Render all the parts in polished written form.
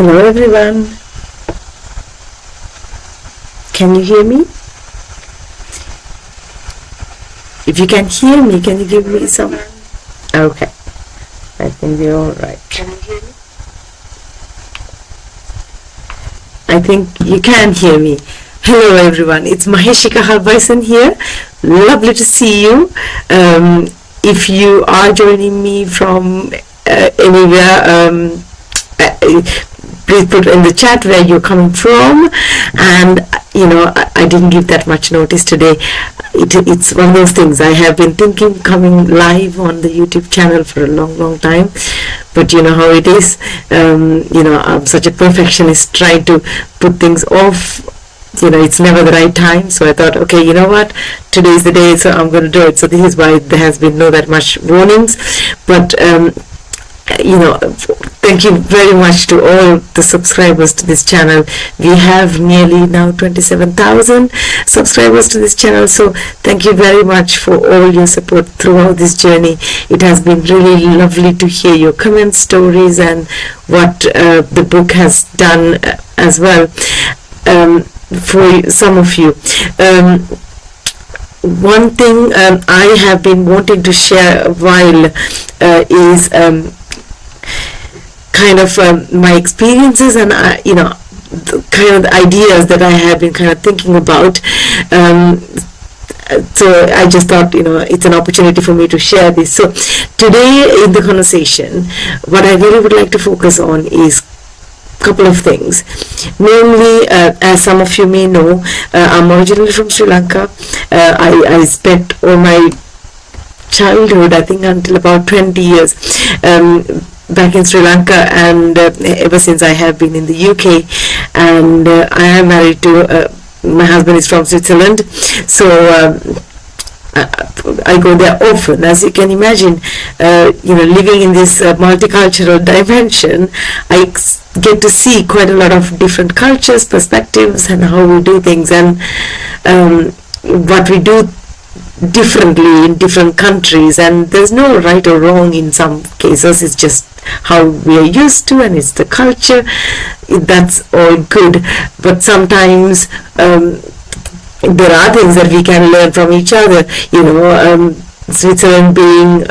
Hello everyone. Can you hear me? If you can hear me, can you give me some? Okay. I think we're all right. Can you hear me? I think you can hear me. Hello everyone. It's Maheshika Halbison here. Lovely to see you. If you are joining me from anywhere, please put in the chat where you're coming from. And I didn't give that much notice today. It's one of those things. I have been thinking coming live on the YouTube channel for a long time, but you know how it is. I'm such a perfectionist, trying to put things off. It's never the right time. So I thought, okay, you know what, today is the day, so I'm going to do it. So this is why there has been no that much warnings. But thank you very much to all the subscribers to this channel. We have nearly now 27,000 subscribers to this channel. So thank you very much for all your support throughout this journey. It has been really lovely to hear your comments, stories, and what the book has done as well for some of you. One thing I have been wanting to share a while is kind of my experiences and the kind of the ideas that I have been kind of thinking about. So I just thought it's an opportunity for me to share this. So today in the conversation, what I really would like to focus on is couple of things. Namely, as some of you may know, I'm originally from Sri Lanka. I spent all my childhood, I think until about 20 years back in Sri Lanka, and ever since I have been in the UK, and I am married to my husband is from Switzerland, so I go there often. As you can imagine, living in this multicultural dimension, I get to see quite a lot of different cultures, perspectives, and how we do things, and what we do differently in different countries. And there's no right or wrong in some cases. It's just how we are used to, and it's the culture. That's all good, but sometimes there are things that we can learn from each other. Switzerland being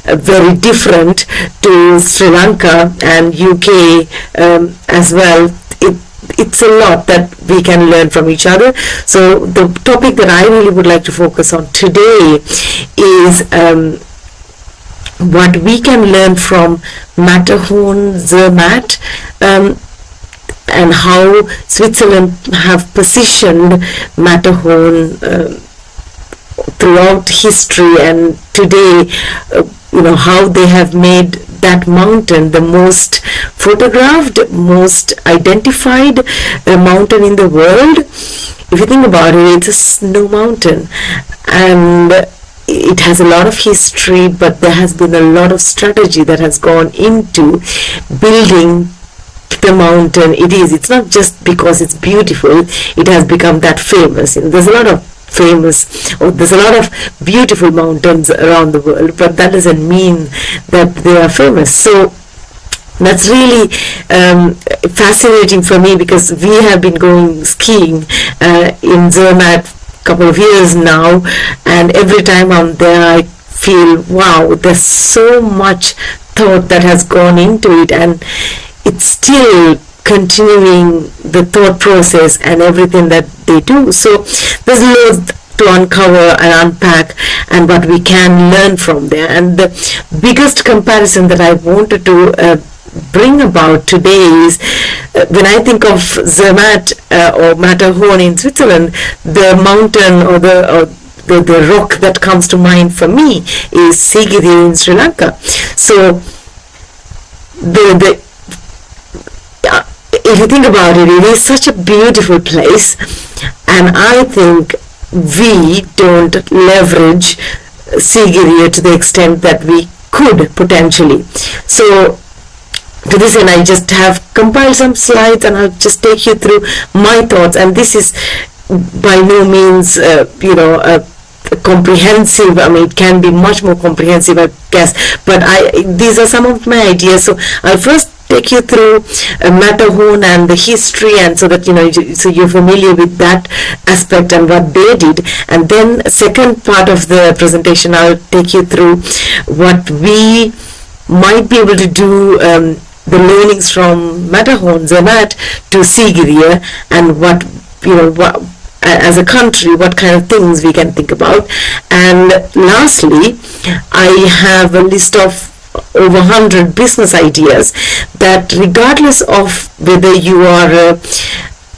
very different to Sri Lanka and UK as well. It's a lot that we can learn from each other. So the topic that I really would like to focus on today is what we can learn from Matterhorn, Zermatt, and how Switzerland have positioned Matterhorn throughout history, and today how they have made that mountain the most photographed, most identified mountain in the world. If you think about it, it's a snow mountain, and it has a lot of history, but there has been a lot of strategy that has gone into building the mountain. It's not just because it's beautiful, it has become that famous. There's a lot of there's a lot of beautiful mountains around the world, but that doesn't mean that they are famous. So that's really fascinating for me, because we have been going skiing in Zermatt a couple of years now, and every time I'm there I feel, wow, there's so much thought that has gone into it, and it's still continuing the thought process and everything that they do. So there's loads to uncover and unpack, and what we can learn from there. And the biggest comparison that I wanted to bring about today is when I think of Zermatt or Matterhorn in Switzerland, the mountain or the rock that comes to mind for me is Sigiriya in Sri Lanka. So if you think about it, it is such a beautiful place, and I think we don't leverage Sigiriya to the extent that we could potentially. So to this end, I just have compiled some slides, and I'll just take you through my thoughts. And this is by no means comprehensive. I mean, it can be much more comprehensive, I guess, but these are some of my ideas. So I'll first take you through Matterhorn and the history, and so that so you're familiar with that aspect and what they did. And then second part of the presentation, I'll take you through what we might be able to do, the learnings from Matterhorn, Zermatt to Sigiriya, and what as a country, what kind of things we can think about. And lastly, I have a list of over 100 business ideas that, regardless of whether you are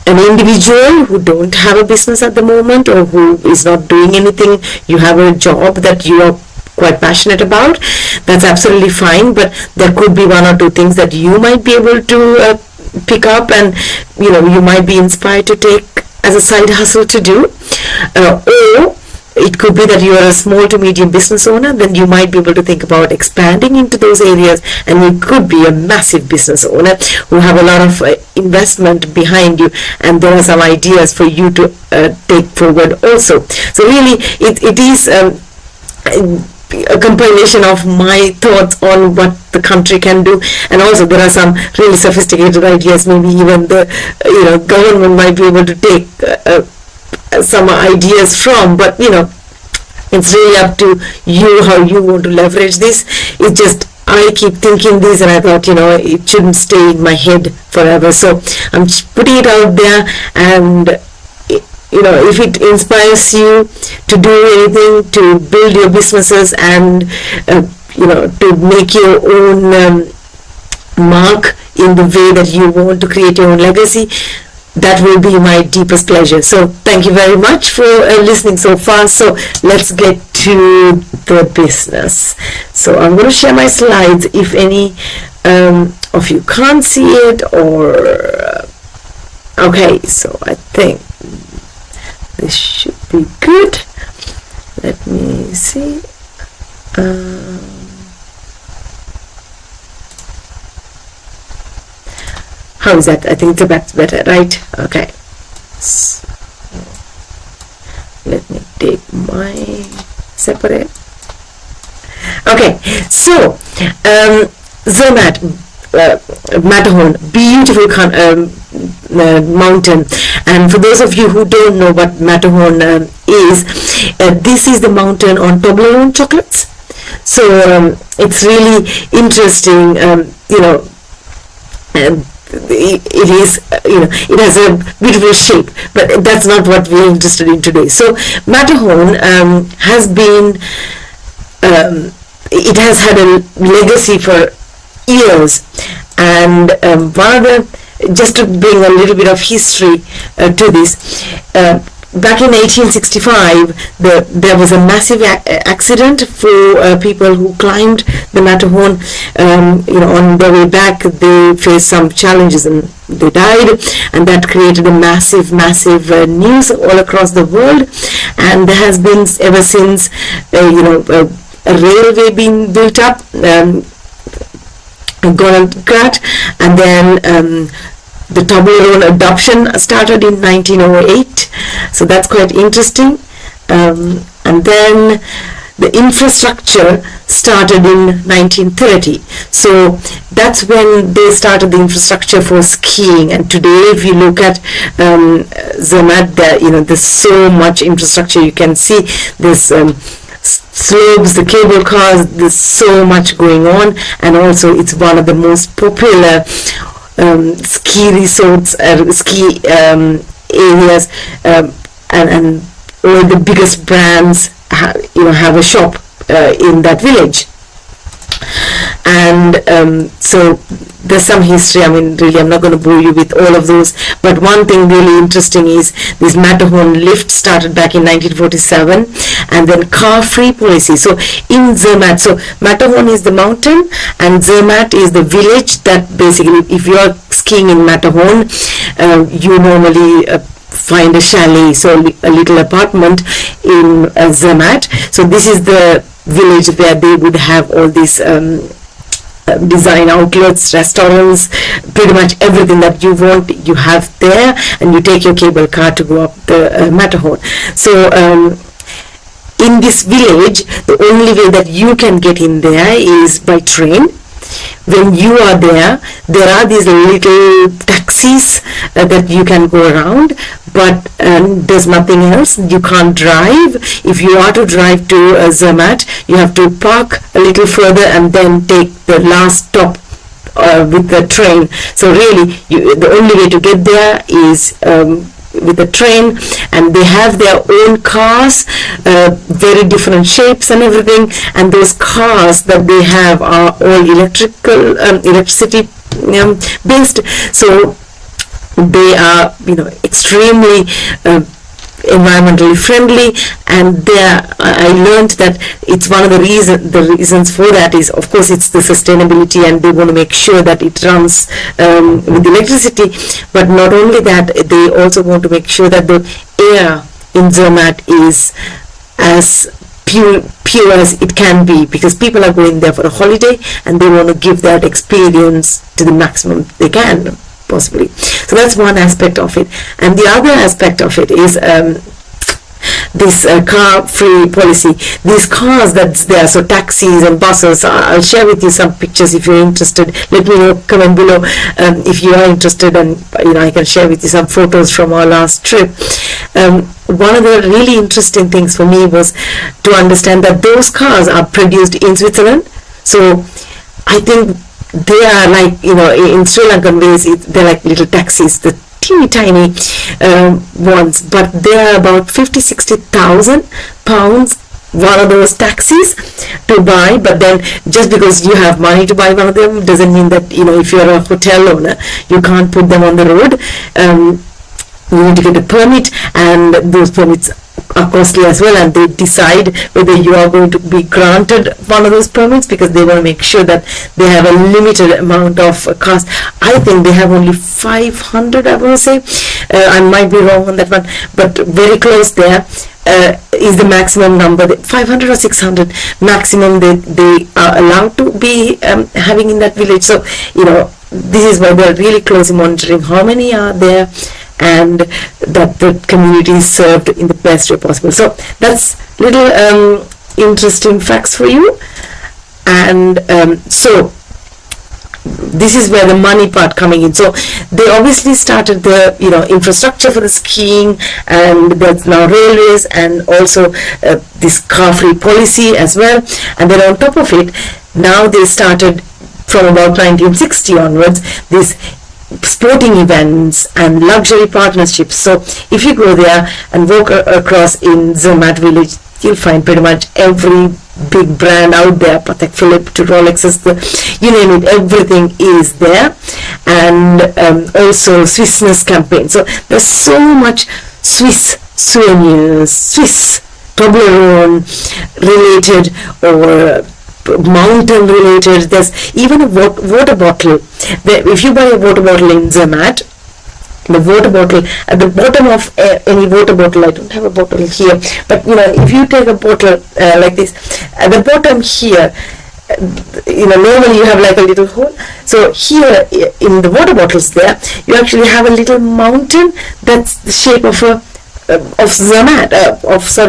an individual who don't have a business at the moment, or who is not doing anything, you have a job that you are quite passionate about, that's absolutely fine. But there could be one or two things that you might be able to pick up, and you might be inspired to take as a side hustle to do, or it could be that you are a small to medium business owner. Then you might be able to think about expanding into those areas, and you could be a massive business owner who have a lot of investment behind you, and there are some ideas for you to take forward also. So really it is a compilation of my thoughts on what the country can do, and also there are some really sophisticated ideas maybe even the government might be able to take some ideas from, but it's really up to you how you want to leverage this. It's just, I keep thinking this, and I thought it shouldn't stay in my head forever, so I'm putting it out there. And if it inspires you to do anything, to build your businesses, and to make your own mark in the way that you want to create your own legacy, that will be my deepest pleasure. So thank you very much for listening so far. So let's get to the business. So I'm going to share my slides. If any of you can't see it, or okay, so I think this should be good. Let me see. How is that? I think it's a bit better, right? Okay. So, let me take my separate. Okay. So, Zermatt, Matterhorn, beautiful mountain. And for those of you who don't know what Matterhorn is, this is the mountain on Toblerone chocolates. So it's really interesting. It is, it has a beautiful shape, but that's not what we're interested in today. So Matterhorn has been, it has had a legacy for years, and one of the, just to bring a little bit of history to this, back in 1865, there was a massive accident for people who climbed the Matterhorn. On their way back, they faced some challenges and they died, and that created a massive news all across the world. And there has been ever since, a railway being built up, and then the Toblerone adoption started in 1908, so that's quite interesting. And then the infrastructure started in 1930, so that's when they started the infrastructure for skiing. And today, if you look at Zermatt, there's so much infrastructure. You can see this slopes, the cable cars, there's so much going on, and also it's one of the most popular ski resorts, ski areas, and all the biggest brands have a shop in that village. And so there's some history. I mean, really, I'm not going to bore you with all of those, but one thing really interesting is this Matterhorn lift started back in 1947, and then car-free policy. So in Zermatt, so Matterhorn is the mountain, and Zermatt is the village that basically, if you are skiing in Matterhorn, you normally find a chalet, so a little apartment in Zermatt. So this is the village where they would have all these design outlets, restaurants, pretty much everything that you want, you have there, and you take your cable car to go up the Matterhorn. So in this village, the only way that you can get in there is by train. when you are there are these little taxis that you can go around, but there's nothing else. You can't drive. If you are to drive to Zermatt, you have to park a little further and then take the last stop with the train. So really, the only way to get there is with the train, and they have their own cars, very different shapes and everything, and those cars that they have are all electricity based, so they are extremely environmentally friendly. And there I learned that it's one of the reasons for that is, of course, it's the sustainability, and they want to make sure that it runs with electricity. But not only that, they also want to make sure that the air in Zermatt is as pure as it can be, because people are going there for a holiday and they want to give that experience to the maximum they can possibly. So that's one aspect of it. And the other aspect of it is this car-free policy. These cars that's there, so taxis and buses, I'll share with you some pictures if you're interested. Let me know, comment below if you are interested, and I can share with you some photos from our last trip. One of the really interesting things for me was to understand that those cars are produced in Switzerland. So I think they are like, in Sri Lankan ways, they're like little taxis, the teeny tiny ones, but they are about 50,000-60,000 pounds one of those taxis to buy. But then just because you have money to buy one of them doesn't mean that, if you're a hotel owner, you can't put them on the road. You need to get a permit, and those permits are costly as well, and they decide whether you are going to be granted one of those permits, because they want to make sure that they have a limited amount of cars. I think they have only 500, I want to say. I might be wrong on that one, but very close there. Is the maximum number, 500 or 600 maximum they are allowed to be having in that village. So this is why they're really closely monitoring how many are there, and that the community is served in the best way possible. So that's little interesting facts for you. And so this is where the money part coming in. So they obviously started the infrastructure for the skiing, and there's now railways, and also this car-free policy as well. And then on top of it, now they started from about 1960 onwards this sporting events and luxury partnerships. So if you go there and walk across in Zermatt village, you'll find pretty much every big brand out there, Patek Philippe to Rolexes, you name it, everything is there. And also Swissness campaign. So there's so much Swiss souvenirs, Swiss Toblerone related, or mountain related. There's even a water bottle. If you buy a water bottle in Zermatt, the water bottle at the bottom of any water bottle, I don't have a bottle here, but if you take a bottle like this, at the bottom here, normally you have like a little hole. So here in the water bottles there, you actually have a little mountain that's the shape of a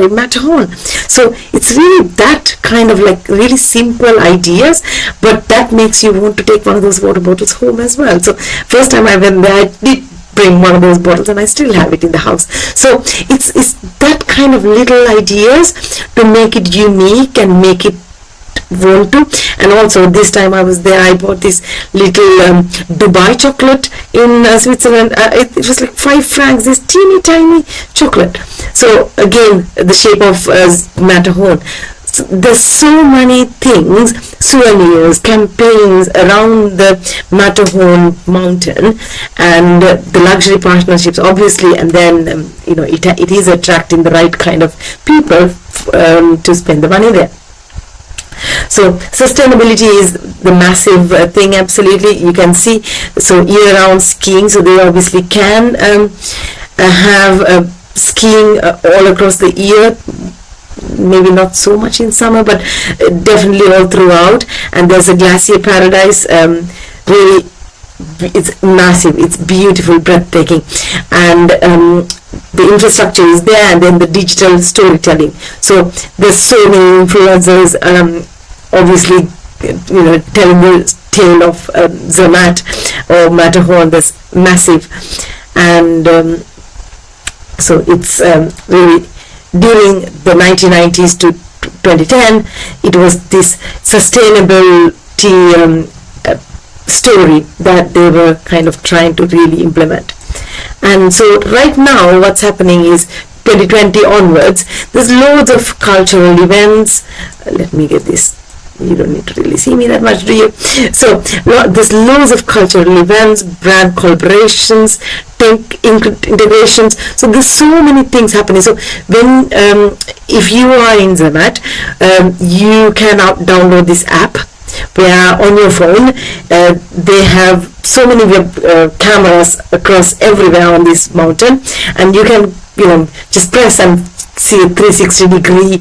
Matterhorn. So it's really that kind of like really simple ideas, but that makes you want to take one of those water bottles home as well. So first time I went there, I did bring one of those bottles, and I still have it in the house. So it's that kind of little ideas to make it unique and make it want to. And also this time I was there, I bought this little Dubai chocolate in Switzerland. It was like 5 francs, this teeny tiny chocolate. So again, the shape of Matterhorn. So there's so many things, souvenirs, campaigns around the Matterhorn mountain, and the luxury partnerships obviously, and then it is attracting the right kind of people to spend the money there. So sustainability is the massive thing, absolutely. You can see, so year-round skiing, so they obviously can have skiing all across the year, maybe not so much in summer, but definitely all throughout. And there's a glacier paradise, really it's massive, it's beautiful, breathtaking, and the infrastructure is there, and then the digital storytelling. So there's so many influencers obviously telling the tale of Zermatt or Matterhorn, this massive, and so it's really during the 1990s to 2010, it was this sustainability story that they were kind of trying to really implement. And so right now what's happening is 2020 onwards, there's loads of cultural events. Let me get this. You don't need to really see me that much, do you? So there's loads of cultural events, brand collaborations, tech integrations. So there's so many things happening. So when if you are in Zermatt, you can download this app where on your phone they have so many cameras across everywhere on this mountain, and you can just press and see a 360-degree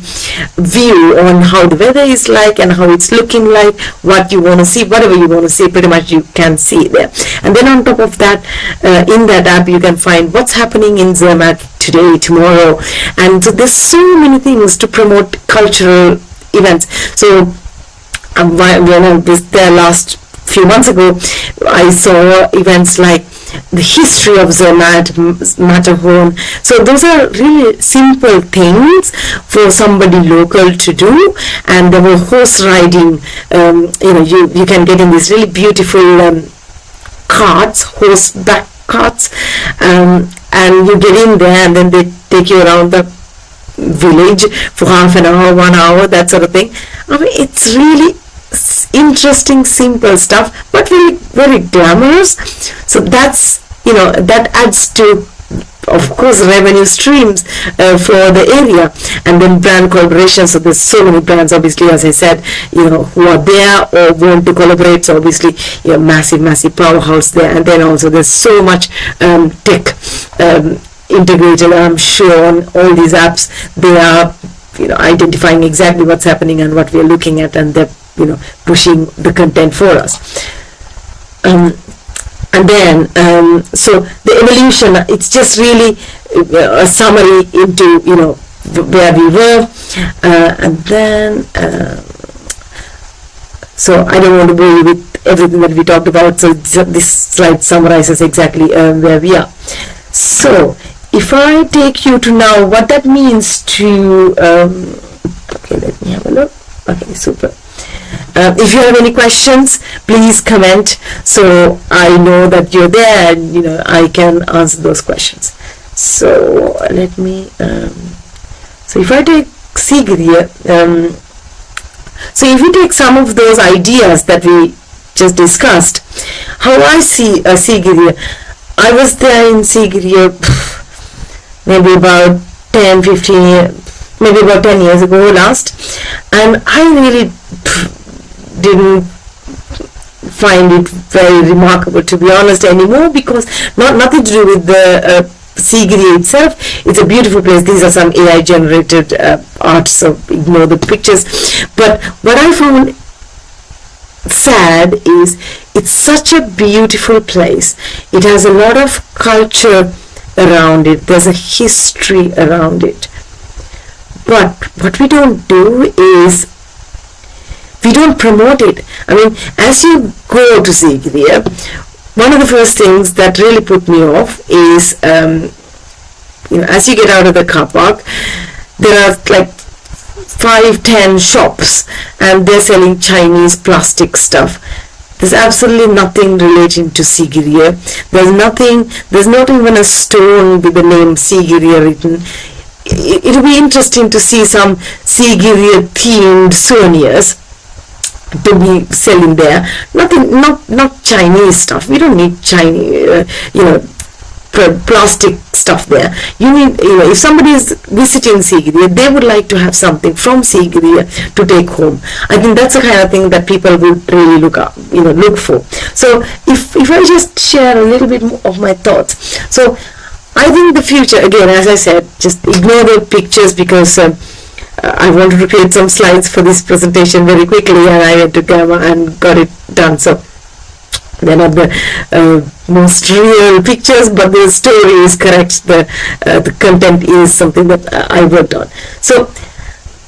view on how the weather is like and how it's looking like, what you want to see, whatever you want to see, pretty much you can see there. And then on top of that, in that app you can find what's happening in Zermatt today, tomorrow, and so there's so many things to promote cultural events. So there last few months ago, I saw events like the history of Zermatt, Matterhorn. So those are really simple things for somebody local to do. And there were horse riding. You can get in these really beautiful carts, horseback carts, and you get in there, and then they take you around the village for half an hour, 1 hour, that sort of thing. I mean, it's really interesting, simple stuff, but very, very glamorous. So that's, that adds to, of course, revenue streams for the area. And then brand collaboration. So there's so many brands, obviously, as I said, who are there or want to collaborate. So obviously, massive powerhouse there. And then also there's so much tech integrated, I'm sure, on all these apps. They are, identifying exactly what's happening and what we're looking at, and they're pushing the content for us. And then so the evolution, it's just really a summary into where we were, and then so I don't want to bore you with everything that we talked about, so this slide summarizes exactly where we are. So if I take you to now what that means to okay, let me have a look. Okay, super. If you have any questions, please comment, so I know that you're there and I can answer those questions. So let me so if I take Sigiriya, so if you take some of those ideas that we just discussed, how I see Sigiriya, I was there in Sigiriya maybe about 10-15 years, maybe about 10 years ago last, and I really didn't find it very remarkable, to be honest, anymore, because nothing to do with the Sigiriya itself. It's a beautiful place. These are some AI generated art, so ignore the pictures. But what I found sad is it's such a beautiful place. It has a lot of culture around it. There's a history around it. But what we don't do is we don't promote it. I mean, as you go to Sigiriya, one of the first things that really put me off is, as you get out of the car park, there are like 5-10 shops, and they're selling Chinese plastic stuff. There's absolutely nothing relating to Sigiriya. There's not even a stone with the name Sigiriya written. It'll be interesting to see some Sigiriya themed souvenirs to be selling there. Not Chinese stuff. We don't need Chinese, plastic stuff there. You need, if somebody is visiting Sigiriya, they would like to have something from Sigiriya to take home. I think that's the kind of thing that people would really look for. So if I just share a little bit of my thoughts. So I think the future, again, as I said, just ignore the pictures, because I wanted to create some slides for this presentation very quickly, and I went to Gamma and got it done. So they're not the most real pictures, but the story is correct. The content is something that I worked on. So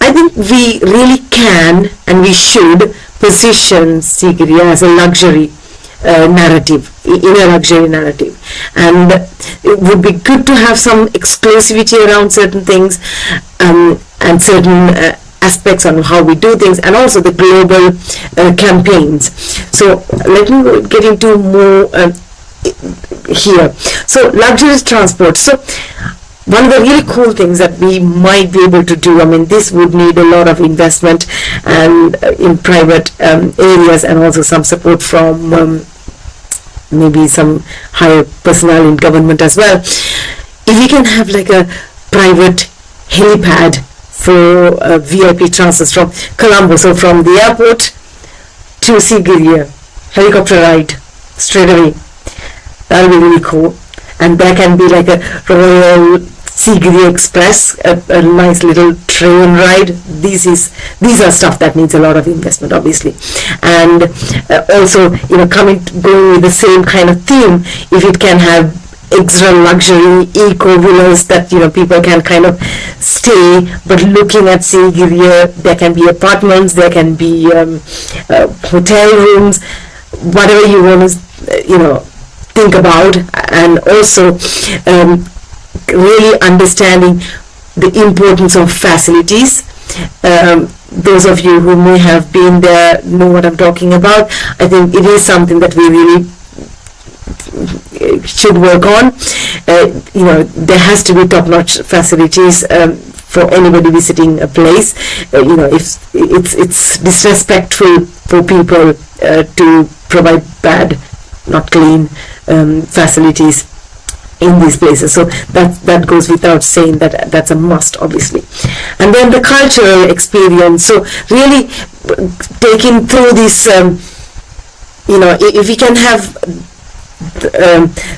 I think we really can and we should position Sigiriya as a luxury narrative, in a luxury narrative. And it would be good to have some exclusivity around certain things, and certain aspects on how we do things, and also the global campaigns. So let me get into more here. So luxurious transport. So one of the really cool things that we might be able to do, I mean, this would need a lot of investment and in private areas, and also some support from maybe some higher personnel in government as well. If we can have like a private helipad for VIP transfers from Colombo, so from the airport to Sigiriya, helicopter ride straight away, that would be really cool. And there can be like a Royal Sigiriya Express, a nice little train ride. These are stuff that needs a lot of investment, obviously. And also, going with the same kind of theme, if it can have extra luxury eco villas that people can kind of stay, but looking at Sigiriya, there can be apartments, there can be hotel rooms, whatever you want to think about. And also really understanding the importance of facilities. Those of you who may have been there know what I'm talking about. I think it is something that we really should work on. There has to be top-notch facilities for anybody visiting a place. If it's disrespectful for people to provide bad, not clean facilities in these places. So that goes without saying, that that's a must, obviously. And then the cultural experience. So really taking through this, if we can have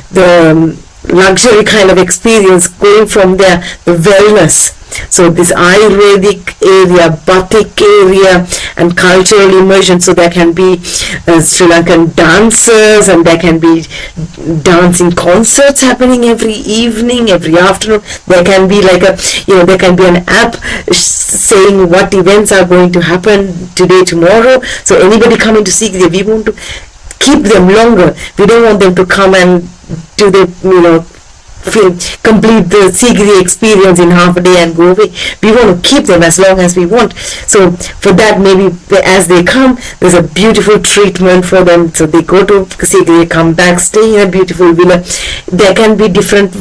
the luxury kind of experience, going from there, the wellness. So this Ayurvedic area, Batik area, and cultural immersion. So there can be Sri Lankan dancers, and there can be dancing concerts happening every evening, every afternoon. There can be like there can be an app saying what events are going to happen today, tomorrow. So anybody coming to Sigiriya, we want to keep them longer. We don't want them to come and do the complete the Sigiriya experience in half a day and go away. We want to keep them as long as we want. So for that, maybe as they come, there's a beautiful treatment for them. So they go to Sigiriya, come back, stay in a beautiful villa. There can be different,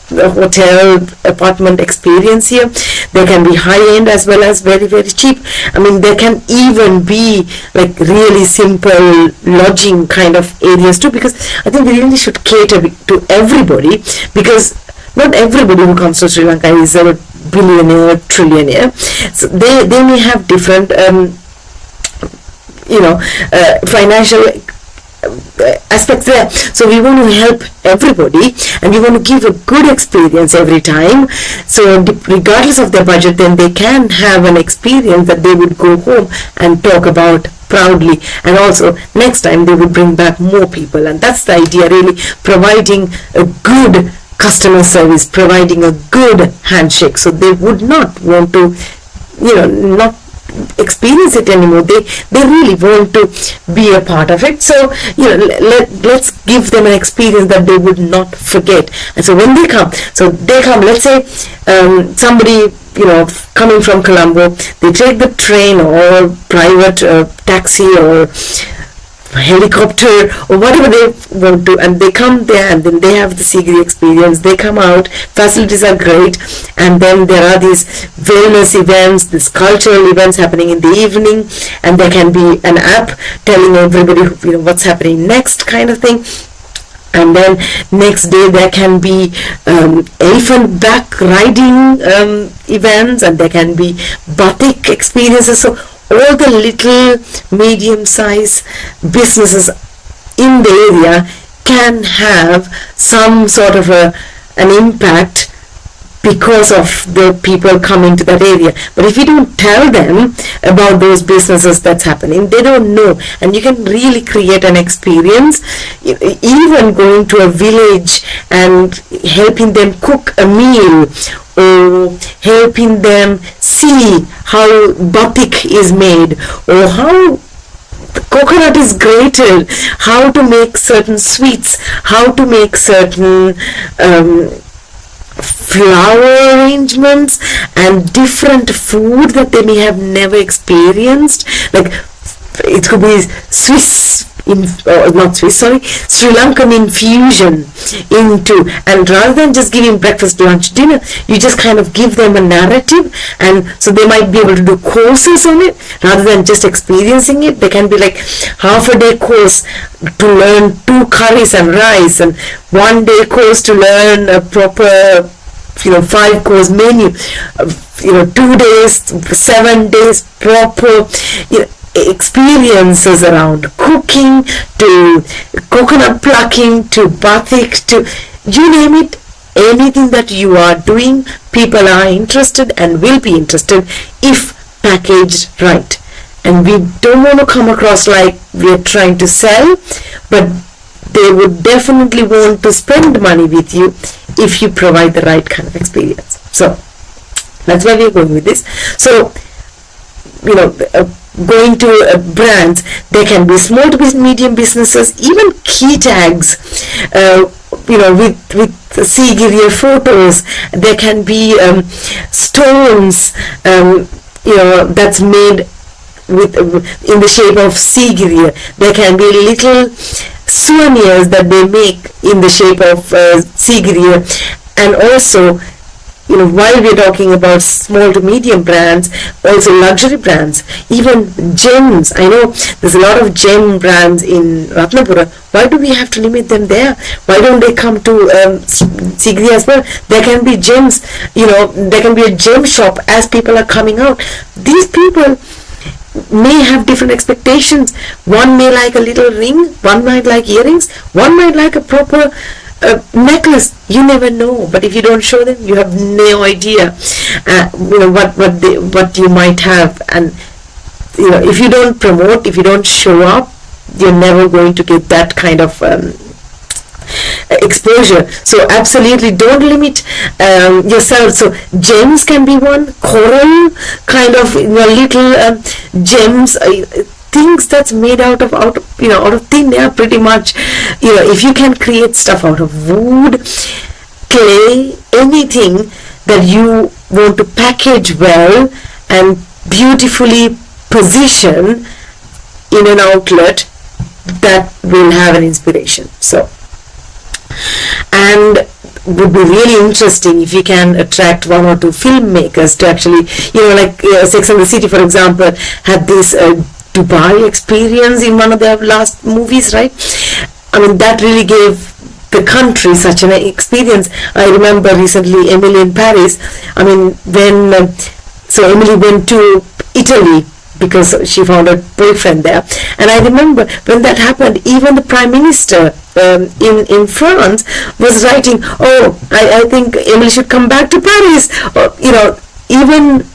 hotel, apartment experience here. There can be high-end as well as very, very cheap. I mean, there can even be like really simple lodging kind of areas too, because I think we really should cater to everybody, because not everybody who comes to Sri Lanka is a billionaire, trillionaire. So they may have different financial aspects there. So we want to help everybody, and we want to give a good experience every time. So regardless of their budget, then they can have an experience that they would go home and talk about proudly, and also next time they would bring back more people. And that's the idea, really, providing a good customer service, providing a good handshake, so they would not want to not experience it anymore. They really want to be a part of it. So let's give them an experience that they would not forget. And so when they come, let's say somebody coming from Colombo, they take the train or private taxi or helicopter or whatever they want to, and they come there, and then they have the Sigiriya experience. They come out, facilities are great, and then there are these wellness events, these cultural events happening in the evening, and there can be an app telling everybody what's happening next, kind of thing. And then next day there can be elephant back riding events, and there can be batik experiences. So all the little medium-sized businesses in the area can have some sort of an impact because of the people coming to that area. But if you don't tell them about those businesses that's happening, they don't know. And you can really create an experience, even going to a village and helping them cook a meal, or helping them see how batik is made, or how coconut is grated, how to make certain sweets, how to make certain flower arrangements, and different food that they may have never experienced. Like it could be Sri Lankan infusion into, and rather than just giving breakfast, lunch, dinner, you just kind of give them a narrative, and so they might be able to do courses on it rather than just experiencing it. They can be like half a day course to learn 2 curries and rice, and 1 day course to learn a proper 5-course menu, 2 days, 7 days proper experiences around cooking, to coconut plucking, to batik, to you name it. Anything that you are doing, people are interested and will be interested if packaged right. And we don't want to come across like we're trying to sell, but they would definitely want to spend money with you if you provide the right kind of experience. So that's where we're going with this. So going to brands, they can be small to medium businesses, even key tags, with Sigiriya photos. There can be stones, that's made in the shape of Sigiriya. There can be little souvenirs that they make in the shape of Sigiriya. And also, while we're talking about small to medium brands, also luxury brands, even gems. I know there's a lot of gem brands in Ratnapura. Why do we have to limit them there? Why don't they come to Sigiriya as well? There can be gems, there can be a gem shop as people are coming out. These people may have different expectations. One may like a little ring, one might like earrings, one might like a proper necklace. You never know, but if you don't show them, you have no idea what you might have. And if you don't promote, if you don't show up, you're never going to get that kind of exposure. So absolutely don't limit yourself. So gems can be one, coral kind of little gems, things that's made out of thin air pretty much. If you can create stuff out of wood, clay, anything that you want to package well and beautifully position in an outlet, that will have an inspiration. So, and would be really interesting if you can attract 1 or 2 filmmakers to actually, like Sex and the City, for example, had this Dubai experience in one of their last movies, right? I mean, that really gave the country such an experience. I remember recently Emily in Paris. I mean, when so Emily went to Italy because she found a boyfriend there, and I remember when that happened, even the Prime Minister in France was writing, I think Emily should come back to Paris. Or, even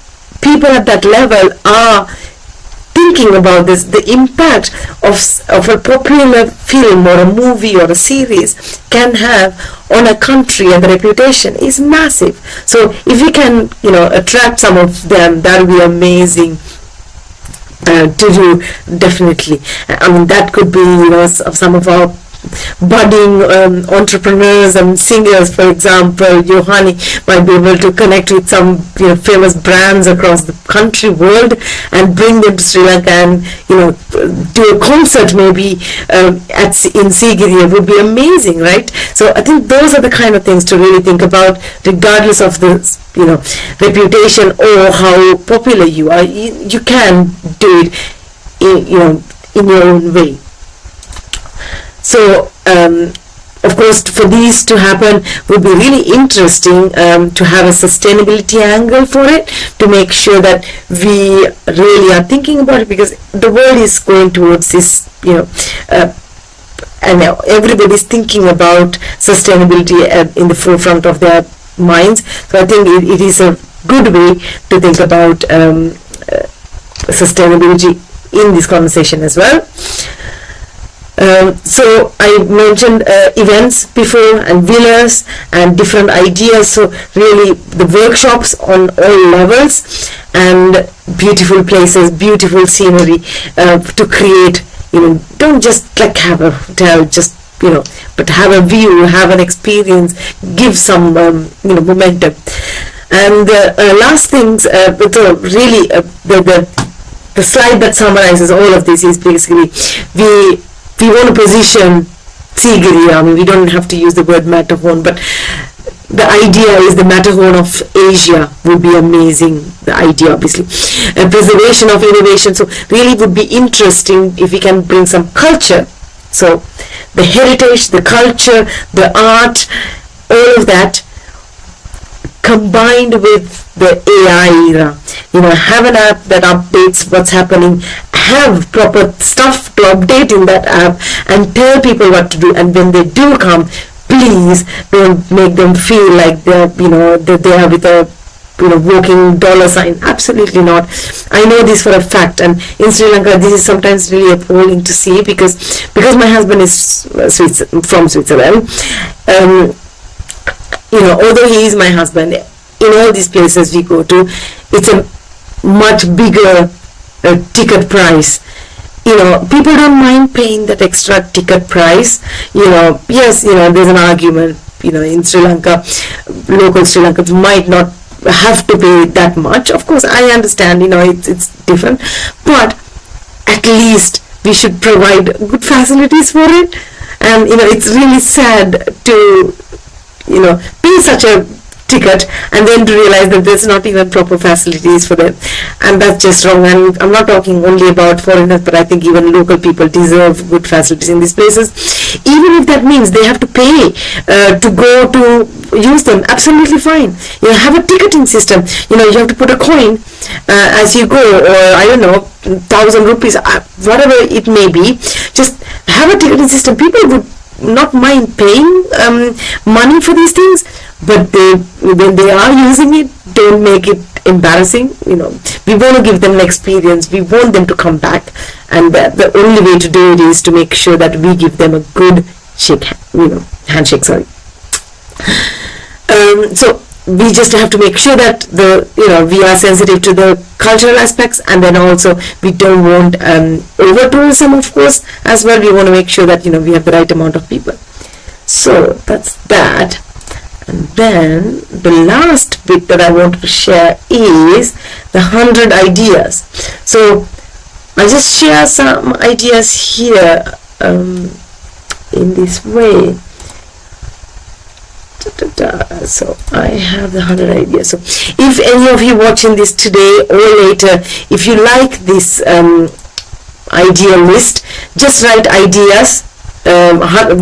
people at that level are thinking about this. The impact of a popular film or a movie or a series can have on a country, and the reputation is massive. So if we can attract some of them, that will be amazing to do. Definitely. I mean, that could be some of our budding entrepreneurs and singers. For example, Yohani might be able to connect with some famous brands across the country, world, and bring them to Sri Lanka and do a concert maybe in Sigiriya. Would be amazing, right? So I think those are the kind of things to really think about, regardless of the reputation or how popular you are. You can do it in your own way. So, of course, for these to happen would be really interesting to have a sustainability angle for it, to make sure that we really are thinking about it, because the world is going towards this, and everybody's thinking about sustainability in the forefront of their minds. So I think it is a good way to think about sustainability in this conversation as well. So I mentioned events before and villas and different ideas. So really the workshops on all levels and beautiful places, beautiful scenery to create. Don't just like have a hotel, just but have a view, have an experience, give some momentum. And last things, really the slide that summarizes all of this is basically we want to position Sigiriya. I mean, we don't have to use the word Matterhorn, but the idea is the Matterhorn of Asia would be amazing. The idea, obviously, and preservation of innovation. So really would be interesting if we can bring some culture. So the heritage, the culture, the art, all of that combined with the AI era. Have an app that updates what's happening, have proper stuff to update in that app and tell people what to do. And when they do come, please don't make them feel like they're that they are with a walking dollar sign. Absolutely not. I know this for a fact, and in Sri Lanka this is sometimes really appalling to see because my husband is from Switzerland. Although he is my husband, in all these places we go to, it's a much bigger ticket price. People don't mind paying that extra ticket price. Yes, there's an argument, in Sri Lanka, local Sri Lankans might not have to pay that much. Of course, I understand, it's different, but at least we should provide good facilities for it. And, it's really sad to, pay such a ticket and then to realize that there's not even proper facilities for them, and that's just wrong. And I'm not talking only about foreigners, but I think even local people deserve good facilities in these places, even if that means they have to pay to go to use them. Absolutely fine. Have a ticketing system. You have to put a coin as you go, or I don't know, 1,000 rupees, whatever it may be. Just have a ticketing system. People would not mind paying money for these things, but when they are using it, don't make it embarrassing. We want to give them an experience. We want them to come back, and the only way to do it is to make sure that we give them a good handshake. Sorry. So we just have to make sure that we are sensitive to the cultural aspects, and then also we don't want over tourism, of course, as well. We want to make sure that we have the right amount of people. So that's that. And then the last bit that I want to share is the 100 ideas. So I'll just share some ideas here in this way. So I have the 100 ideas. So if any of you watching this today or later, if you like this idea list, just write ideas.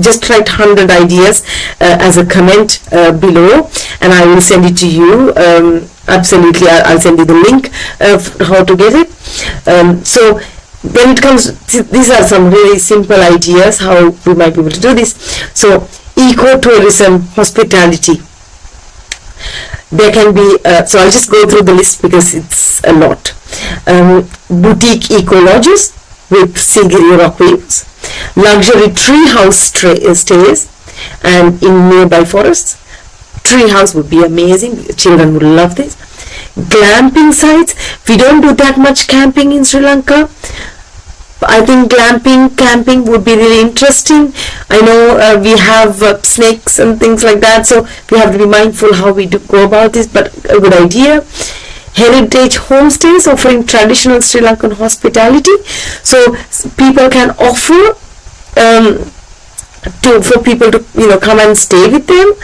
Just write 100 ideas as a comment below, and I will send it to you. Absolutely, I'll send you the link of how to get it. So when it comes, these are some really simple ideas how we might be able to do this. So eco-tourism, hospitality. There can be, so I'll just go through the list because it's a lot. Boutique eco-lodges with Sigiriya rock views, luxury tree house stays and in nearby forests. Tree house would be amazing. Children would love this. Glamping sites. We don't do that much camping in Sri Lanka. I think camping would be really interesting. I know we have snakes and things like that, so we have to be mindful how we do go about this, but a good idea. Heritage homestays offering traditional Sri Lankan hospitality, so people can offer for people to come and stay with them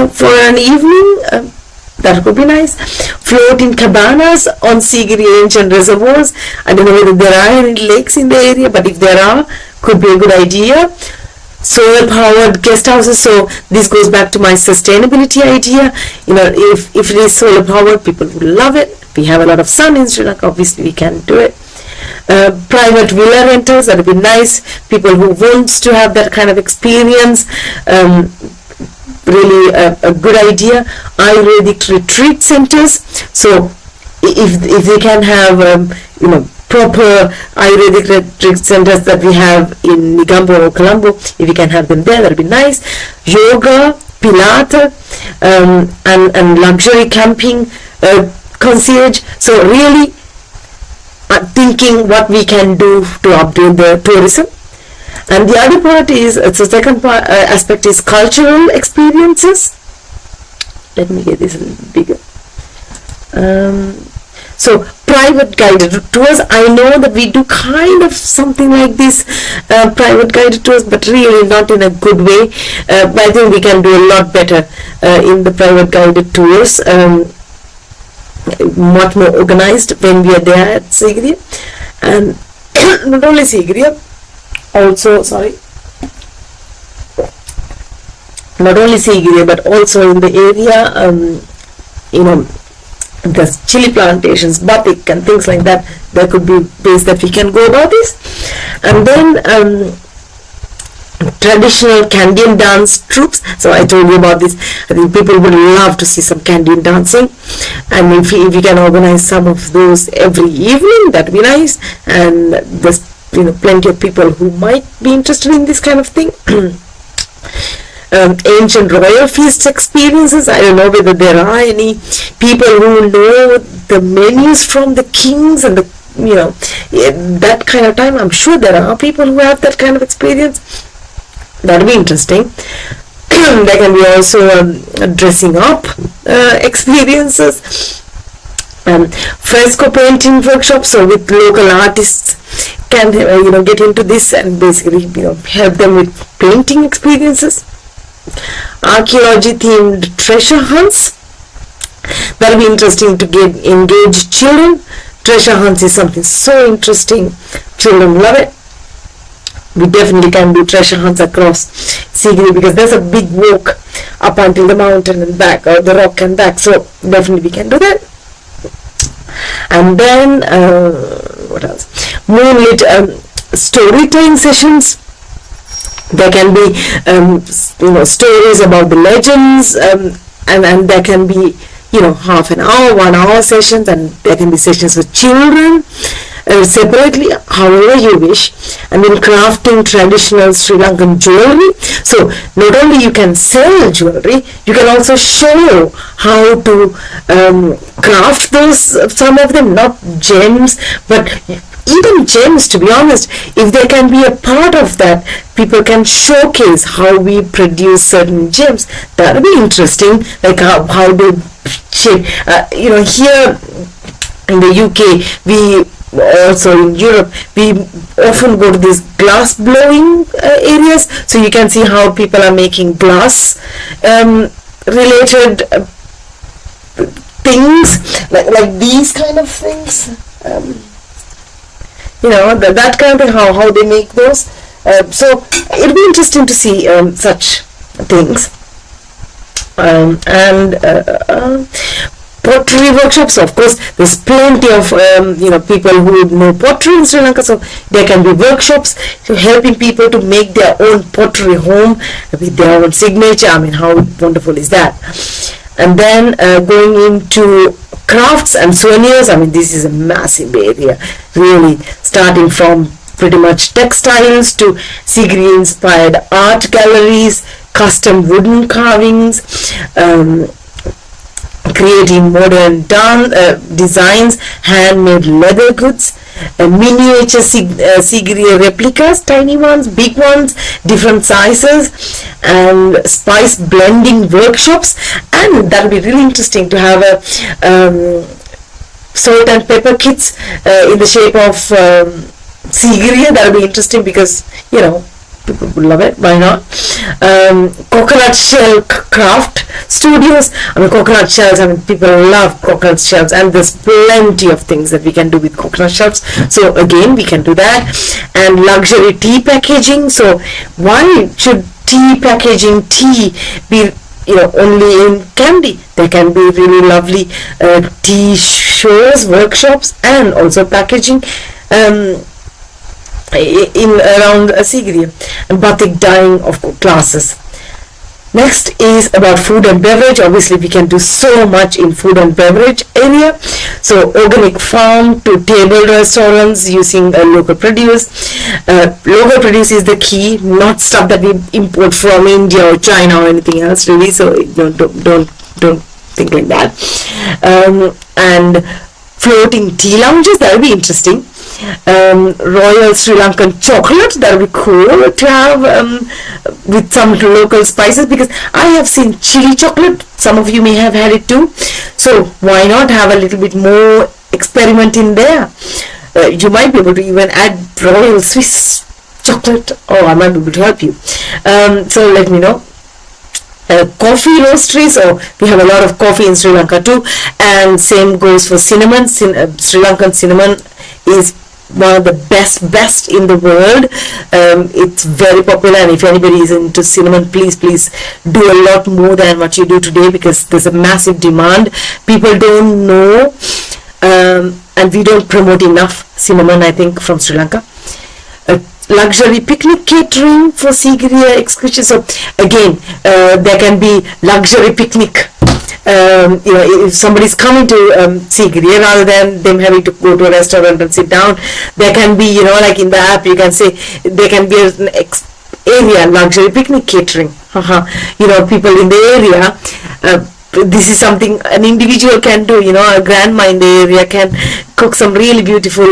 for an evening. That could be nice. Floating cabanas on Sigiriya ancient reservoirs. I don't know whether there are any lakes in the area, but if there are, could be a good idea. Solar powered guest houses. So this goes back to my sustainability idea. If it is solar powered, people would love it. We have a lot of sun in Sri Lanka, obviously we can do it. Private villa rentals, that would be nice. People who wants to have that kind of experience, really a good idea. Ayurvedic retreat centers. So if they can have proper Ayurvedic retreat centers that we have in Negombo or Colombo. If you can have them there, that'd be nice. Yoga, Pilata, and luxury camping concierge. So really thinking what we can do to update the tourism. And the other part is, the second part, aspect is cultural experiences. Let me get this a little bigger. So private guided tours. I know that we do kind of something like this, private guided tours, but really not in a good way. But I think we can do a lot better in the private guided tours, much more organized when we are there at Sigiriya. And not only Sigiriya, also, not only Sigiriya, but also in the area, the chili plantations, batik and things like that. There could be ways that we can go about this. And then traditional Kandyan dance troops. So I told you about this. I think people would love to see some Kandyan dancing, and if we can organize some of those every evening, that'd be nice. And there's plenty of people who might be interested in this kind of thing. Ancient royal feast experiences. I don't know whether there are any people who know the menus from the kings and that kind of time. I'm sure there are people who have that kind of experience. That'd be interesting. There can be also dressing up experiences, fresco painting workshops. So with local artists can get into this and basically help them with painting experiences. Archaeology themed treasure hunts. That'll be interesting to engage children. Treasure hunts is something so interesting. Children love it. We definitely can do treasure hunts across Sigiriya because there's a big walk up until the mountain and back, or the rock and back. So definitely we can do that. And then what else? Moonlit storytelling sessions. There can be stories about the legends, and there can be half an hour, 1 hour sessions, and there can be sessions with children separately, however you wish. And then crafting traditional Sri Lankan jewelry. So not only you can sell jewelry, you can also show how to craft those, some of them, not gems, but even gems, to be honest. If there can be a part of that, people can showcase how we produce certain gems. That would be interesting, like how they shape. Here in the UK, we also in Europe, we often go to these glass blowing areas, so you can see how people are making glass related things, like these kind of things. That kind of thing, how they make those. So it'll be interesting to see such things. Pottery workshops. Of course, there's plenty of people who know pottery in Sri Lanka, so there can be workshops helping people to make their own pottery home with their own signature. I mean, how wonderful is that? And then going into crafts and souvenirs. I mean, this is a massive area, really, starting from pretty much textiles to Sigiriya inspired art galleries, custom wooden carvings, creating modern designs, handmade leather goods, miniature Sigiriya replicas, tiny ones, big ones, different sizes, and spice blending workshops. And that'll be really interesting to have a salt and pepper kits in the shape of Sigiriya. That'll be interesting because people would love it. Why not? Coconut shell craft studios. I mean, coconut shells. I mean, people love coconut shells, and there's plenty of things that we can do with coconut shells. So again, we can do that. And luxury tea packaging. So why should tea packaging be only in Kandy? There can be really lovely tea shows, workshops, and also packaging in around Sigiriya, and batik dyeing of classes. Next is about food and beverage. Obviously, we can do so much in food and beverage area. So organic farm to table restaurants using local produce. Local produce is the key, not stuff that we import from India or China or anything else really. So don't think like that. And floating tea lounges, that will be interesting. Royal Sri Lankan chocolate, that would be cool to have with some local spices, because I have seen chili chocolate, some of you may have had it too, so why not have a little bit more experiment in there. You might be able to even add Royal Swiss chocolate. I might be able to help you. So let me know. Coffee roastery, so we have a lot of coffee in Sri Lanka too, and same goes for cinnamon. Sri Lankan cinnamon is one of the best in the world. It's very popular, and if anybody is into cinnamon, please do a lot more than what you do today, because there's a massive demand. People don't know, and we don't promote enough cinnamon, I think, from Sri Lanka. Luxury picnic catering for Sigiriya excursion. So again, there can be luxury picnic. If somebody's coming to Sigiriya, rather than them having to go to a restaurant and sit down, there can be, like in the app, you can say there can be an area luxury picnic catering. People in the area. This is something an individual can do. A grandma in the area can cook some really beautiful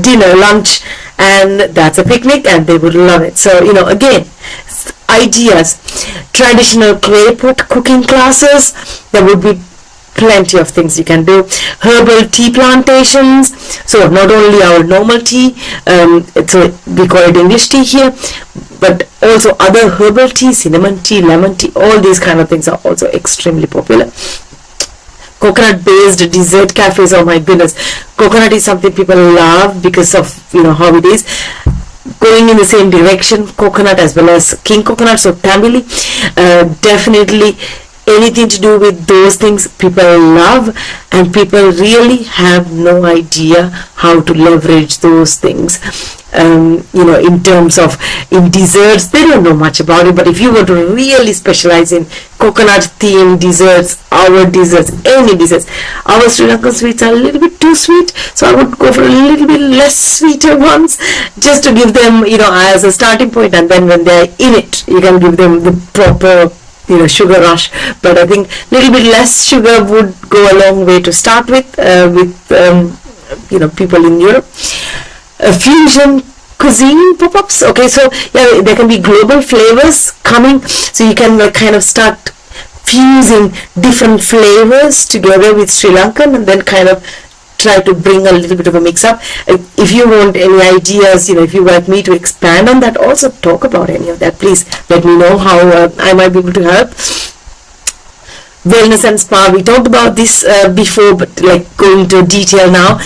dinner, lunch, and that's a picnic, and they would love it. So again, ideas. Traditional clay pot cooking classes, there would be plenty of things you can do. Herbal tea plantations, so not only our normal tea, so we call it English tea here, but also other herbal tea, cinnamon tea, lemon tea, all these kind of things are also extremely popular. Coconut based dessert cafes, oh my goodness, coconut is something people love because of how it is going in the same direction, coconut as well as king coconut, so tambili, definitely anything to do with those things people love, and people really have no idea how to leverage those things. In terms of in desserts, they don't know much about it, but if you were to really specialize in coconut themed desserts, any desserts, our Sri Lankan sweets are a little bit too sweet, so I would go for a little bit less sweeter ones, just to give them as a starting point, and then when they're in it, you can give them the proper sugar rush. But I think a little bit less sugar would go a long way to start with people in Europe. Fusion cuisine pop-ups. Okay, so yeah, there can be global flavors coming, so you can kind of start fusing different flavors together with Sri Lankan, and then kind of try to bring a little bit of a mix-up. If you want any ideas, if you want me to expand on that, also talk about any of that, please let me know how I might be able to help. Wellness and spa, we talked about this before, but go into detail now.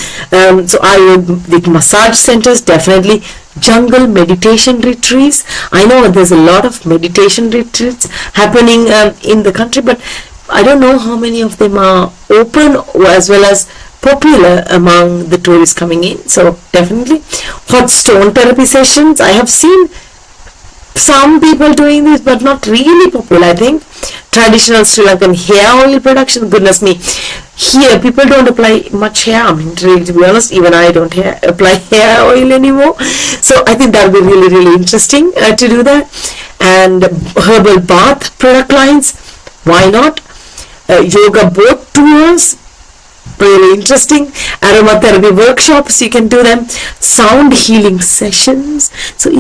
So with massage centers, definitely. Jungle meditation retreats, I know there's a lot of meditation retreats happening in the country, but I don't know how many of them are open as well as popular among the tourists coming in. So definitely. Hot stone therapy sessions, I have seen some people doing this, but not really popular, I think. Traditional Sri Lankan hair oil production, goodness me, here people don't apply much hair. I mean, really, to be honest, even I don't apply hair oil anymore, so I think that would be really interesting to do that. And herbal bath product lines, why not? Yoga boat tours, really interesting. Aromatherapy workshops, you can do them. Sound healing sessions, so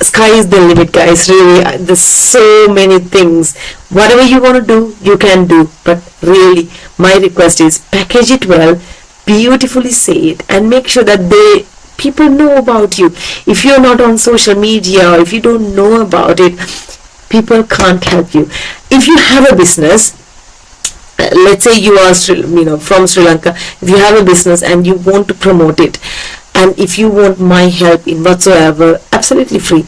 sky is the limit, guys. Really, there's so many things. Whatever you want to do, you can do, but really my request is package it well, beautifully say it, and make sure that people know about you. If you're not on social media, or if you don't know about it, people can't help you. If you have a business, let's say you are from Sri Lanka, if you have a business and you want to promote it, and if you want my help in whatsoever, absolutely free,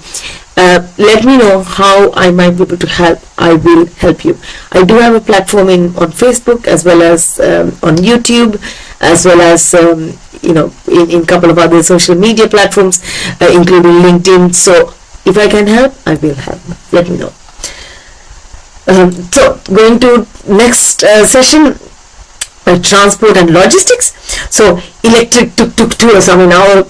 let me know how I might be able to help. I will help you. I do have a platform on Facebook, as well as on YouTube, as well as in a couple of other social media platforms, including LinkedIn. So If I can help, I will help. Let me know. So going to next session, transport and logistics. So electric tuk-tuk tours. I mean, our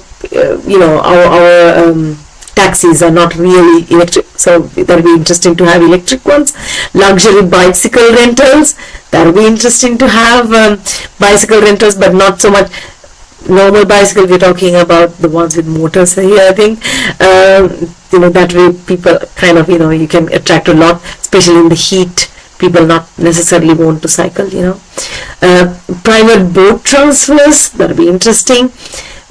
taxis are not really electric, so that will be interesting to have electric ones. Luxury bicycle rentals. That will be interesting to have bicycle rentals, but not so much normal bicycle. We're talking about the ones with motors here, I think. That way people kind of, you can attract a lot, especially in the heat. People not necessarily want to cycle, private boat transfers, that'll be interesting.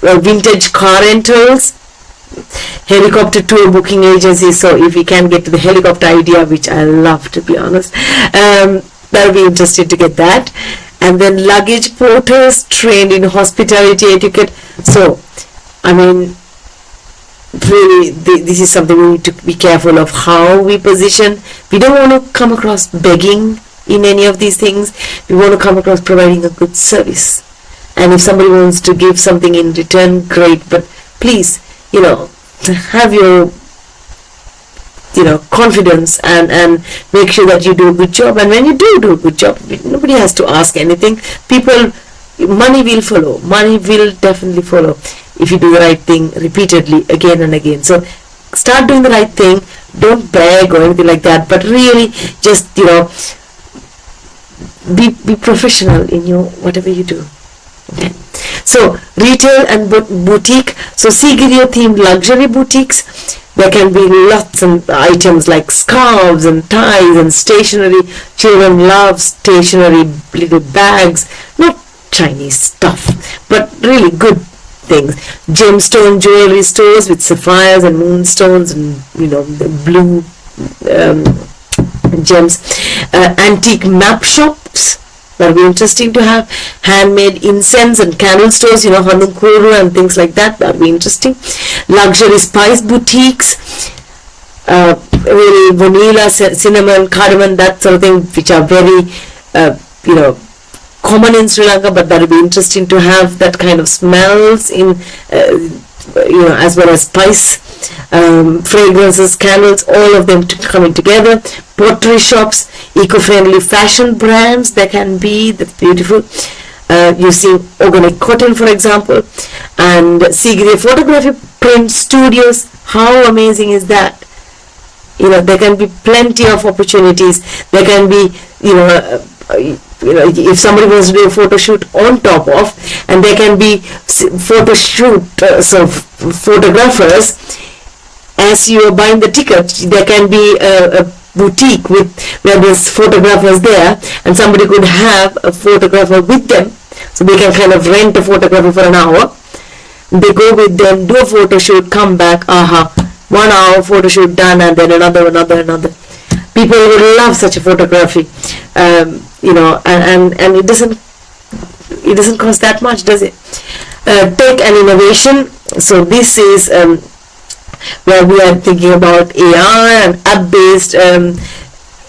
Vintage car rentals, helicopter tour booking agencies. So if we can get to the helicopter idea, which I love, to be honest, that'll be interesting to get that. And then luggage porters trained in hospitality etiquette. So, I mean, really, this is something we need to be careful of how we position. We don't want to come across begging in any of these things. We want to come across providing a good service. And if somebody wants to give something in return, great. But please, have your confidence and make sure that you do a good job. And when you do a good job, nobody has to ask anything. Money will follow. Money will definitely follow if you do the right thing repeatedly again and again. So start doing the right thing. Don't beg or anything like that, but really just be professional in your whatever you do. Okay. So retail and boutique. So Sigiriya themed luxury boutiques. There can be lots of items like scarves and ties and stationery. Children love stationery, little bags, not Chinese stuff, but really good things. Gemstone jewelry stores with sapphires and moonstones and the blue gems. Antique map shops. That will be interesting to have. Handmade incense and candle stores, Hanukkuru and things like that. That will be interesting. Luxury spice boutiques, really vanilla, cinnamon, cardamom, that sort of thing, which are very, common in Sri Lanka, but that will be interesting to have that kind of smells in, as well as spice, fragrances, candles, all of them coming together. Pottery shops, eco-friendly fashion brands, there can be, that's beautiful. Using organic cotton, for example. And Sigiriya photography print studios, how amazing is that? There can be plenty of opportunities. There can be, if somebody wants to do a photo shoot on top of, and there can be photo shoot, photographers. As you are buying the ticket, there can be a boutique where there's photographers there, and somebody could have a photographer with them, so they can kind of rent a photographer for an hour. They go with them, do a photo shoot, come back, 1 hour photo shoot done, and then another. People would love such a photography, and it doesn't cost that much, does it? Tech and innovation. So this is where we are thinking about AR and app-based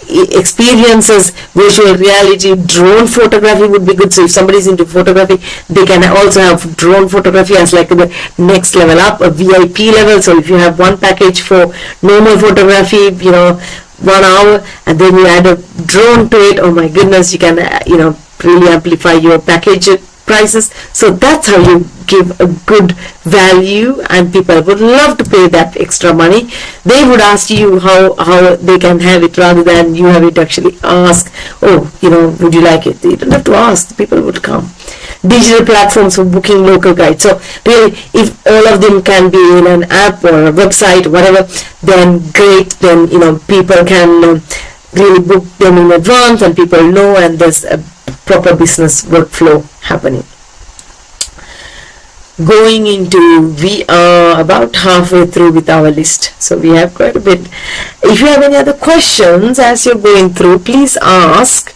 experiences, virtual reality, drone photography would be good. So if somebody is into photography, they can also have drone photography as like the next level up, a VIP level. So if you have one package for normal photography, 1 hour, and then you add a drone to it, oh my goodness, you can really amplify your package prices. So that's how you give a good value, and people would love to pay that extra money. They would ask you how they can have it, rather than you have it actually ask, would you like it? You don't have to ask, people would come. Digital platforms for booking local guides. So really, if all of them can be in an app or a website, whatever, then great. Then people can really book them in advance, and people know, and there's a proper business workflow happening. Going into, we are about halfway through with our list, so we have quite a bit. If you have any other questions as you're going through, please ask.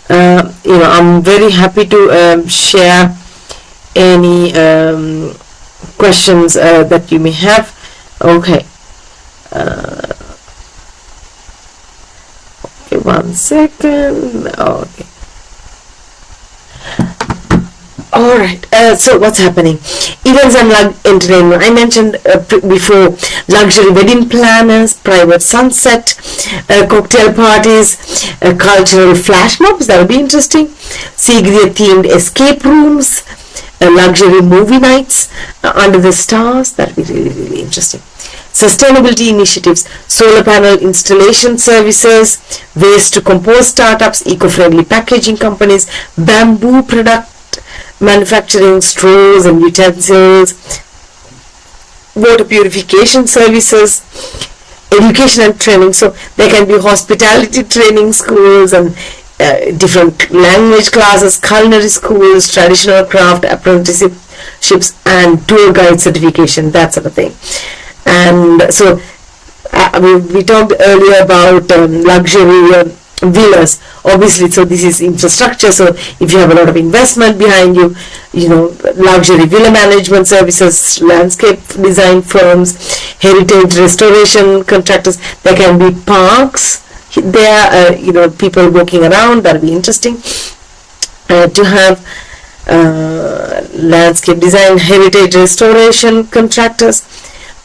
I'm very happy to share any questions that you may have. Okay. Okay, 1 second. Okay. Alright, so what's happening? Events and entertainment. I mentioned before luxury wedding planners, private sunset cocktail parties, cultural flash mobs, that would be interesting, Sigiriya themed escape rooms, luxury movie nights under the stars, that would be really, really interesting. Sustainability initiatives, solar panel installation services, waste to compost startups, eco-friendly packaging companies, bamboo product manufacturing, straws and utensils, water purification services, education and training. So there can be hospitality training schools and different language classes, culinary schools, traditional craft apprenticeships, and tour guide certification, that sort of thing. And so we talked earlier about luxury villas, obviously. So this is infrastructure. So if you have a lot of investment behind you, luxury villa management services, landscape design firms, heritage restoration contractors, there can be parks there, people walking around, that'll be interesting. To have landscape design, heritage restoration contractors,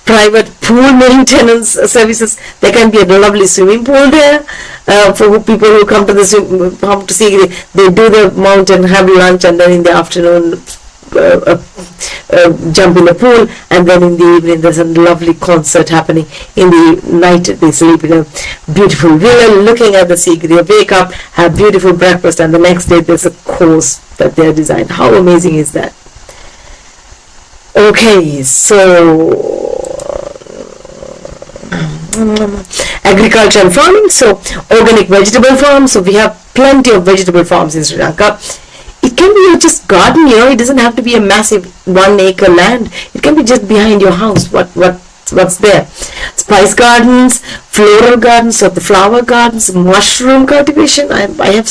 private pool maintenance services. There can be a lovely swimming pool there for people who come to Sigiriya. They do the mountain, have lunch, and then in the afternoon jump in the pool, and then in the evening there's a lovely concert happening. In the night they sleep in a beautiful villa looking at the Sigiriya, wake up, have beautiful breakfast, and the next day there's a course that they're designed. How amazing is that? Okay, so agriculture and farming. So organic vegetable farms. So we have plenty of vegetable farms in Sri Lanka. It can be just garden, it doesn't have to be a massive 1 acre land. It can be just behind your house. What's there? Spice gardens, floral gardens, or the flower gardens, mushroom cultivation. I have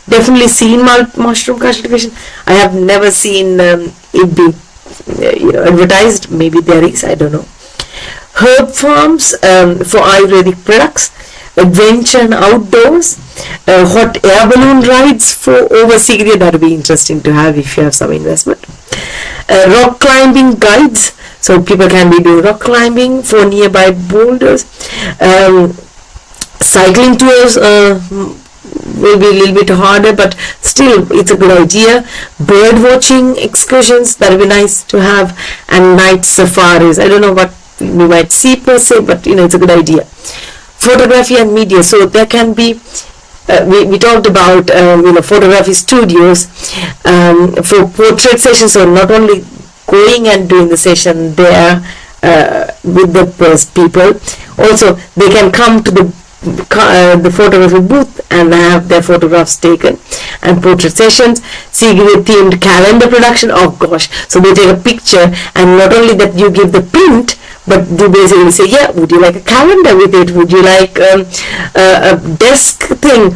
definitely seen mushroom cultivation. I have never seen it be advertised. Maybe there is, I don't know. Herb farms for Ayurvedic products, adventure and outdoors, hot air balloon rides for over Sigiriya, that would be interesting to have if you have some investment. Rock climbing guides, so people can be doing rock climbing for nearby boulders. Cycling tours will be a little bit harder, but still it's a good idea. Bird watching excursions, that would be nice to have, and night safaris. I don't know what we might see per se, but it's a good idea. Photography and media. So there can be we talked about photography studios for portrait sessions. So not only going and doing the session there with the people, also they can come to the photography booth and have their photographs taken, and portrait sessions. Sigiriya themed calendar production. Oh gosh, so they take a picture, and not only that you give the print, but they basically say, yeah, would you like a calendar with it? Would you like a desk thing,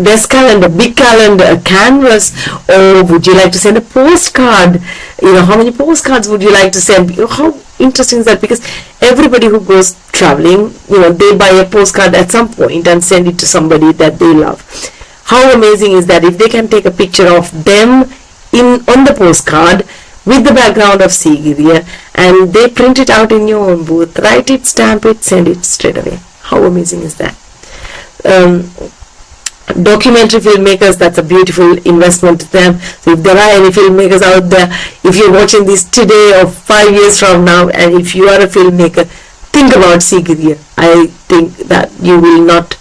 desk calendar, big calendar, a canvas, or would you like to send a postcard? How many postcards would you like to send? How interesting is that? Because everybody who goes traveling, they buy a postcard at some point and send it to somebody that they love. How amazing is that if they can take a picture of them on the postcard with the background of Sigiriya, and they print it out in your own booth, write it, stamp it, send it straight away. How amazing is that? Documentary filmmakers, that's a beautiful investment to them. So if there are any filmmakers out there, if you're watching this today or 5 years from now, and if you are a filmmaker, think about Sigiriya. I think that you will not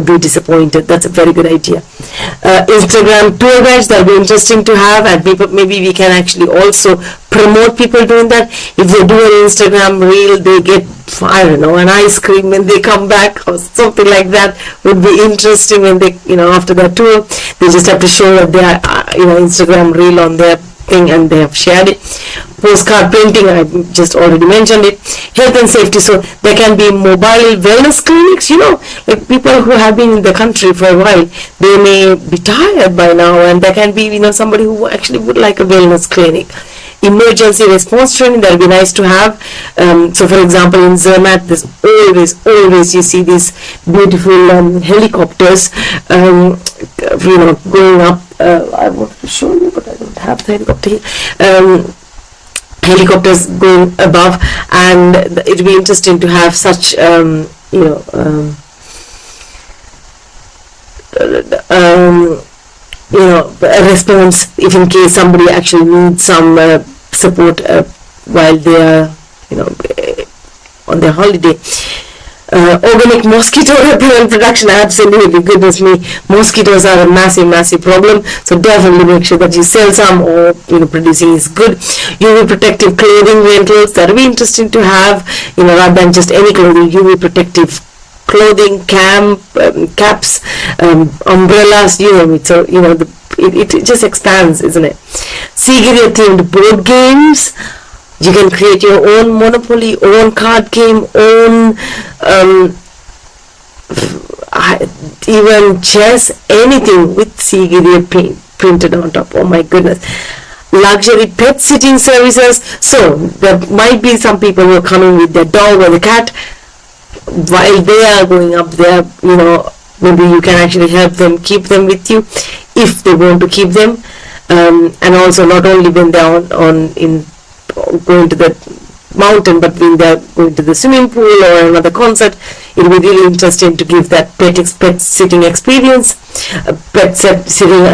be disappointed. That's a very good idea. Instagram tour guides, that will be interesting to have, and maybe we can actually also promote people doing that. If they do an Instagram reel, they get, I don't know, an ice cream when they come back or something like that. Would be interesting when they, after their tour, they just have to show that their, Instagram reel on their thing and they have shared it. Postcard printing, I just already mentioned it. Health and safety, so there can be mobile wellness clinics, like people who have been in the country for a while, they may be tired by now, and there can be, somebody who actually would like a wellness clinic. Emergency response training, that would be nice to have. So for example, in Zermatt, there's always you see these beautiful helicopters, going up. I wanted to show you, but I don't have the helicopter here. helicopters going above, and it would be interesting to have such a response if in case somebody actually needs some support while they are on their holiday. Organic mosquito repellent production, absolutely, goodness me, mosquitoes are a massive problem, so definitely make sure that you sell some, or producing is good. UV protective clothing rentals, that would be interesting to have, rather than just any clothing. UV protective clothing, caps, umbrellas, so it just expands, isn't it? Sigiriya themed board games. You can create your own Monopoly, own card game, own even chess, anything with Sigiriya printed on top. Oh my goodness. Luxury pet sitting services. So there might be some people who are coming with their dog or the cat. While they are going up there, maybe you can actually help them, keep them with you if they want to keep them. And also not only when they're going to the mountain, but when they're going to the swimming pool or another concert, it will be really interesting to give that pet sitting experience. Pet sitting,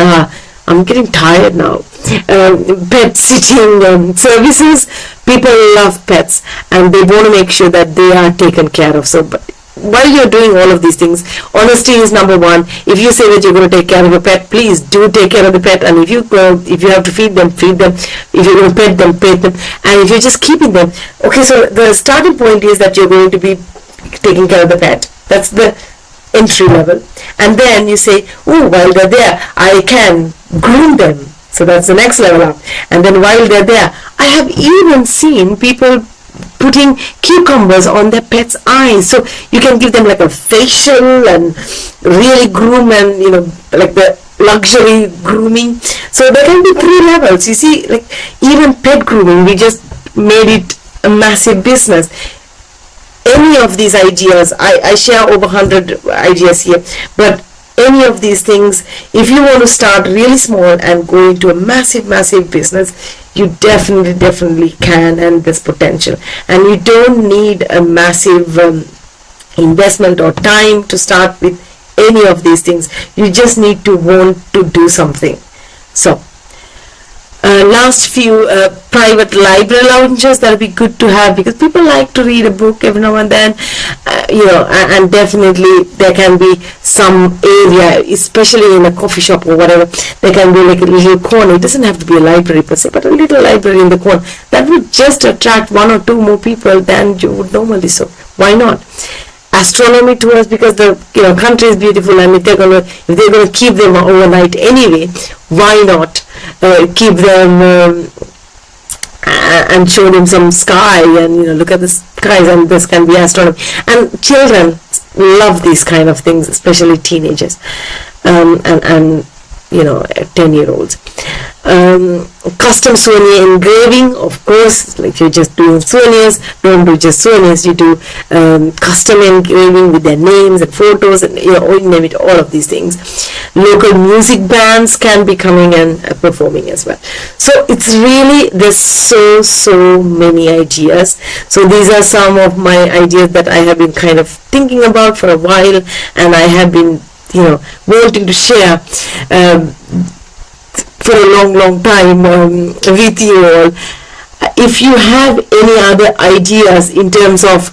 I'm getting tired now. Pet sitting services. People love pets and they want to make sure that they are taken care of. So, but while you're doing all of these things, honesty is number one. If you say that you're going to take care of a pet, please do take care of the pet. And if you have to feed them, feed them. If you're going to pet them, pet them. And if you're just keeping them, okay, so the starting point is that you're going to be taking care of the pet. That's the entry level. And then you say, oh, while they're there, I can groom them. So that's the next level up. And then while they're there, I have even seen people putting cucumbers on their pets' eyes, so you can give them like a facial and really groom, and like the luxury grooming. So there can be 3 levels. You see, like even pet grooming, we just made it a massive business. Any of these ideas, I share over 100 ideas here, but any of these things, if you want to start really small and go into a massive business, you definitely can, and there's potential. And you don't need a massive investment or time to start with any of these things. You just need to want to do something. So last few private library lounges, that would be good to have, because people like to read a book every now and then, and definitely there can be some area, especially in a coffee shop or whatever, there can be like a little corner. It doesn't have to be a library per se, but a little library in the corner that would just attract 1 or 2 more people than you would normally. So why not? Astronomy tours, because the country is beautiful, and if they're gonna keep them overnight anyway, why not keep them and show them some sky, and look at the skies, and this can be astronomy. And children love these kind of things, especially teenagers, and 10-year-olds. Custom souvenir engraving, of course, like you're just doing souvenirs, don't do just souvenirs, you do custom engraving with their names and photos, and name it, all of these things. Local music bands can be coming and performing as well. So it's really, there's so many ideas. So these are some of my ideas that I have been kind of thinking about for a while, and I have been wanting to share for a long time with you all. If you have any other ideas in terms of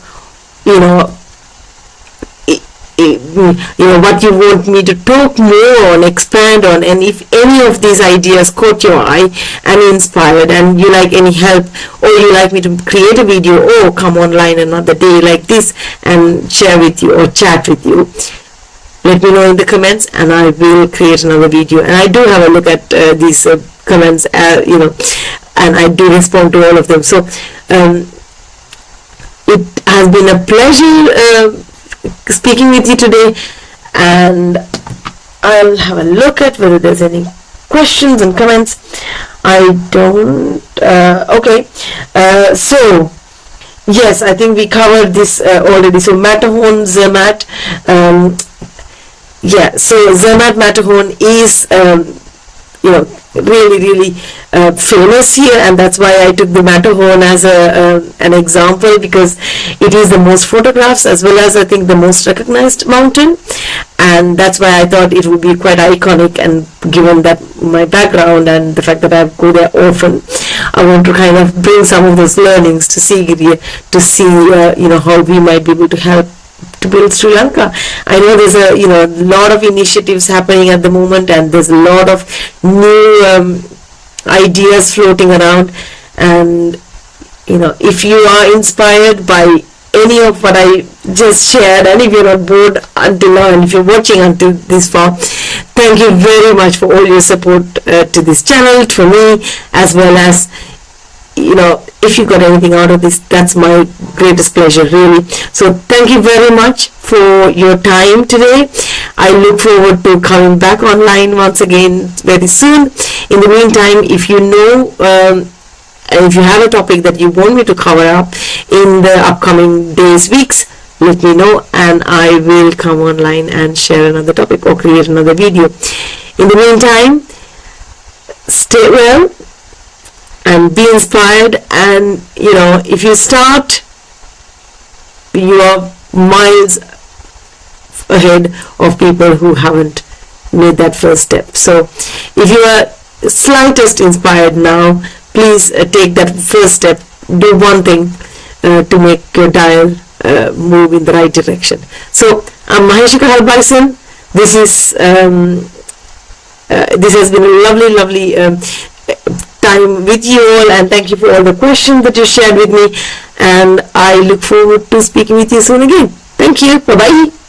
what you want me to talk more on, expand on, and if any of these ideas caught your eye and inspired, and you like any help, or you like me to create a video, or come online another day like this and share with you or chat with you, let me know in the comments, and I will create another video. And I do have a look at these comments, and I do respond to all of them. So it has been a pleasure speaking with you today, and I'll have a look at whether there's any questions and comments. I don't. Okay. So yes, I think we covered this already. So Matterhorn, Zermatt. Yeah, so Zermatt Matterhorn is really famous here, and that's why I took the Matterhorn as an example, because it is the most photographs as well as I think the most recognized mountain, and that's why I thought it would be quite iconic. And given that my background and the fact that I go there often, I want to kind of bring some of those learnings to Sigiriya to see how we might be able to help to build Sri Lanka. I know there's a lot of initiatives happening at the moment, and there's a lot of new ideas floating around. And if you are inspired by any of what I just shared, and if you're not bored until now, and if you're watching until this far, thank you very much for all your support to this channel, for me, as well as if you got anything out of this, that's my greatest pleasure, really. So thank you very much for your time today. I look forward to coming back online once again very soon. In the meantime, if you know and if you have a topic that you want me to cover up in the upcoming days, weeks, let me know, and I will come online and share another topic or create another video. In the meantime, stay well and be inspired, and if you start, you are miles ahead of people who haven't made that first step. So if you are slightest inspired now, please take that first step. Do one thing to make your dial move in the right direction. So I'm Maheshika Halbarison. This has been a lovely time with you all, and thank you for all the questions that you shared with me, and I look forward to speaking with you soon again. Thank you. Bye bye.